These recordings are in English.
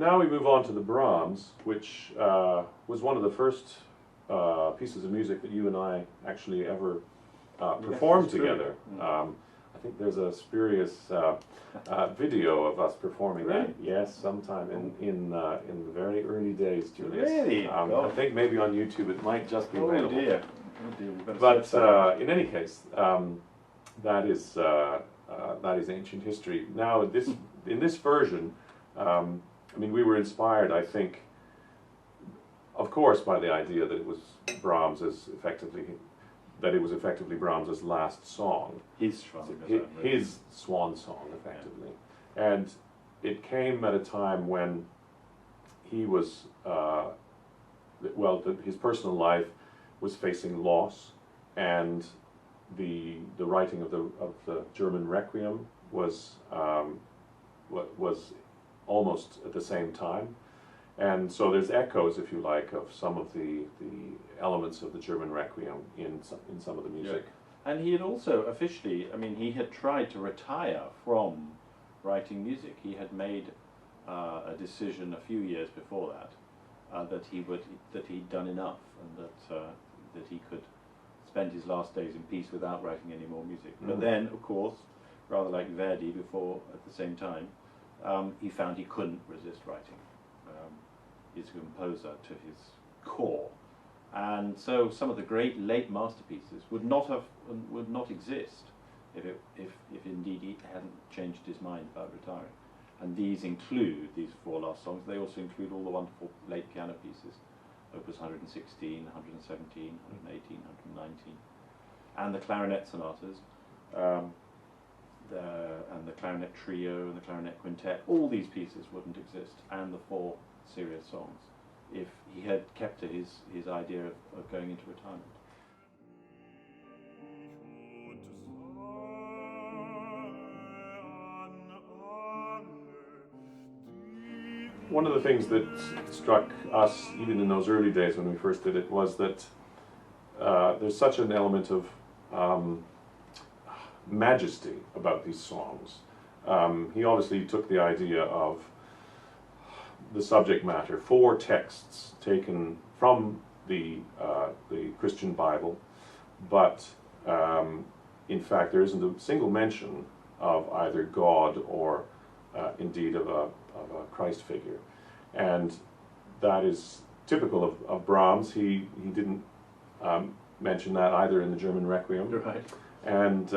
now we move on to the Brahms, which was one of the first pieces of music that you and I actually ever performed together. I think there's a spurious video of us performing that. Yes, sometime in the very early days, Julius. Really? I think maybe on YouTube it might just be available. Oh dear. Oh dear. But in any case, that is ancient history. Now, in this version, I mean, we were inspired, I think, of course, by the idea that it was effectively Brahms's last song. His Schwanengesang. His swan song, effectively. Yeah. And it came at a time when he was, his personal life was facing loss, and the writing of the German Requiem was almost at the same time. And so there's echoes, if you like, of some of the elements of the German Requiem in some of the music. Yeah. And he had also officially, I mean, he had tried to retire from writing music. He had made a decision a few years before that that he'd done enough, and that he could spend his last days in peace without writing any more music. But then, of course, rather like Verdi before, at the same time, he found he couldn't resist writing. He's a composer to his core, and so some of the great late masterpieces would not exist if indeed he hadn't changed his mind about retiring. And these include these four last songs. They also include all the wonderful late piano pieces, Opus 116, 117, 118, 119, and the clarinet sonatas, and the clarinet trio and the clarinet quintet. All these pieces wouldn't exist, and the four serious songs, if he had kept to his idea of going into retirement. One of the things that struck us, even in those early days when we first did it, was that there's such an element of majesty about these songs. He obviously took the idea of the subject matter, four texts taken from the Christian Bible, but in fact there isn't a single mention of either God or indeed of a Christ figure, and that is typical of Brahms. He didn't mention that either in the German Requiem. Right. And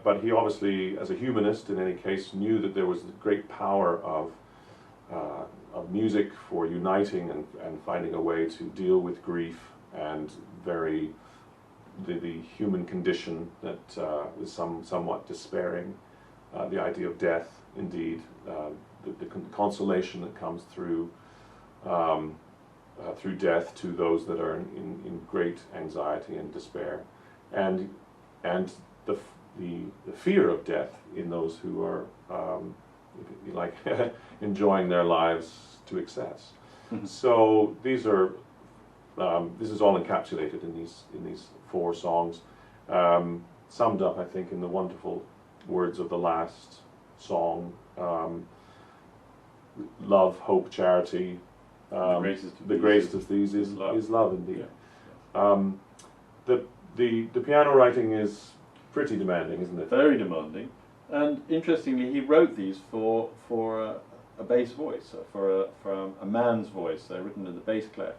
but he obviously, as a humanist in any case, knew that there was the great power of music for uniting and finding a way to deal with grief and the human condition that is somewhat despairing, the idea of death, indeed, the consolation that comes through death to those that are in great anxiety and despair, and the fear of death in those who are, if you like, enjoying their lives to excess. So these are this is all encapsulated in these four songs, summed up, I think, in the wonderful words of the last song: love, hope, charity. The greatest of these is love, indeed. Yeah. The piano writing is pretty demanding, isn't it? Very demanding, and interestingly, he wrote these for a bass voice, for a man's voice. They're written in the bass clef,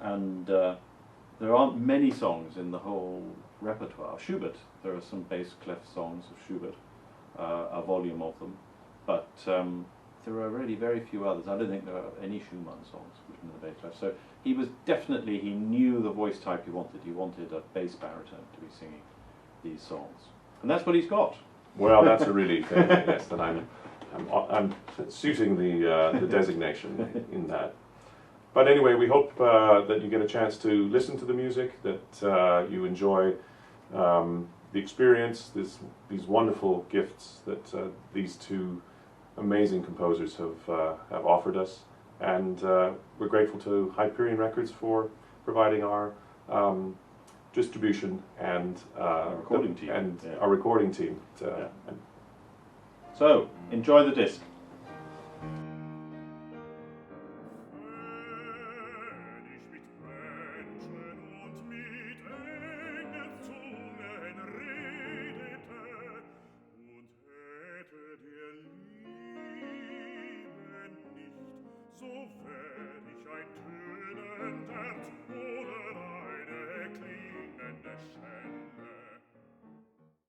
and there aren't many songs in the whole repertoire. Schubert, there are some bass clef songs of Schubert, a volume of them, but there are really very few others. I don't think there are any Schumann songs written in the bass clef. So he knew the voice type he wanted. He wanted a bass baritone to be singing these songs, and that's what he's got. Well, that's a relief, yes, that I'm suiting the designation in that. But anyway, we hope that you get a chance to listen to the music, that you enjoy the experience, these wonderful gifts that these two amazing composers have offered us, and we're grateful to Hyperion Records for providing our distribution and our recording team. So enjoy the disc.